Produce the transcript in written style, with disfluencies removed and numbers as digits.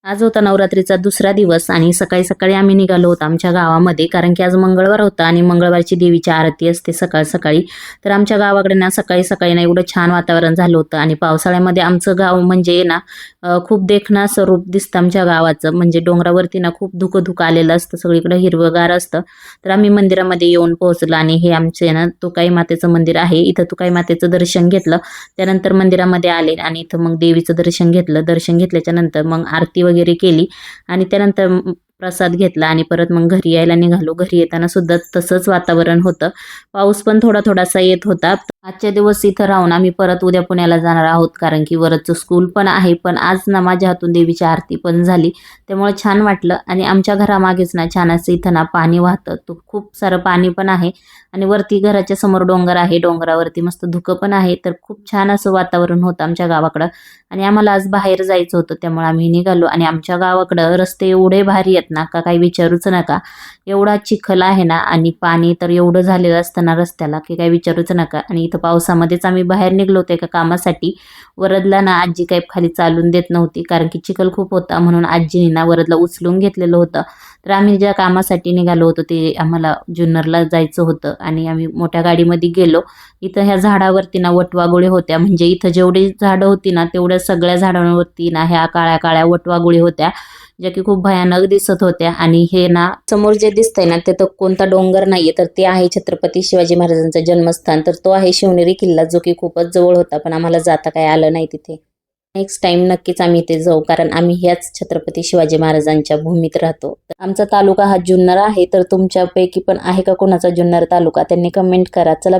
आज होता नवरात्रीचा दुसरा दिवस आणि सकाळी सकाळी आम्ही निघालो होतो आमच्या गावामध्ये, कारण की आज मंगळवार होता आणि मंगळवारची देवीची आरती असते सकाळ सकाळी. तर आमच्या गावाकडे ना सकाळी सकाळी ना एवढं छान वातावरण झालं होतं आणि पावसाळ्यामध्ये आमचं गाव म्हणजे ना खूप देखणं स्वरूप दिसतं आमच्या गावाचं. म्हणजे डोंगरावरती ना खूप धुकं धुकं आलेलं असतं, सगळीकडे हिरवंगार असतं. तर आम्ही मंदिरामध्ये येऊन पोहोचलो आणि हे आमचे ना तुकाई मातेचं मंदिर आहे. इथं तुकाई मातेचं दर्शन घेतलं, त्यानंतर मंदिरामध्ये आले आणि इथं मग देवीचं दर्शन घेतलं. दर्शन घेतल्याच्या नंतर मग आरती वगैरे केली आणि त्यानंतर प्रसाद घेतला आणि परत मग घरी यायला निघालो. घरी येताना सुद्धा तसंच वातावरण होतं. पाऊस पण थोडा थोडासा येत होता. आजच्या दिवस इथं राहून आम्ही परत उद्या पुण्याला जाणार आहोत, कारण की वरचं स्कूल पण आहे. पण आज ना माझ्या हातून देवीची आरती पण झाली, त्यामुळे छान वाटलं. आणि आमच्या घरामागेच ना छान असं इथं ना पाणी वाहतं, तो खूप सारं पाणी पण आहे आणि वरती घराच्या समोर डोंगर आहे, डोंगरावरती मस्त धुकं पण आहे. तर खूप छान असं वातावरण होतं आमच्या गावाकडं. आणि आम्हाला आज बाहेर जायचं होतं, त्यामुळे आम्ही निघालो. आणि आमच्या गावाकडं रस्ते एवढे भारी आहेत ना, का काही विचारूच नका. एवढा चिखल आहे ना आणि पाणी तर एवढं झालेलं असतं ना रस्त्याला की काही विचारूच नका. आणि इथं पावसामध्येच आम्ही बाहेर निघलो होतो एका कामासाठी. वरदला ना आजी काही खाली चालून देत नव्हती, कारण की चिखल खूप होता, म्हणून आजीने ना वरदला उचलून घेतलेलं होतं. तर आम्ही ज्या कामासाठी निघालो होतो ते आम्हाला जुन्नरला जायचं होतं आणि आम्ही मोठ्या गाडीमध्ये गेलो. इथं ह्या झाडावरती ना वटवाघुळे होत्या, म्हणजे इथं जेवढी झाडं होती ना तेवढ्या सगळ्या झाडांवरती ना ह्या काळ्या काळ्या वटवाघुळे होत्या, ज्या की खूप भयानक दिसत होत्या. आणि हे ना समोर जे दिसतंय ना ते तर कोणता डोंगर नाहीये, तर ते आहे छत्रपती शिवाजी महाराजांचं जन्मस्थान. तर तो आहे शिवनेरी किल्ला, जो की खूपच जवळ होता, पण आम्हाला जाता काय आलं नाही तिथे. नेक्स्ट टाइम नक्कीच आम्ही इथे जाऊ, कारण आम्ही ह्याच छत्रपती शिवाजी महाराजांच्या भूमीत राहतो. आमचा तालुका हा जुन्नर आहे. तर तुमच्यापैकी पण आहे का कोणाचा जुन्नर तालुका, त्यांनी कमेंट करा. चला.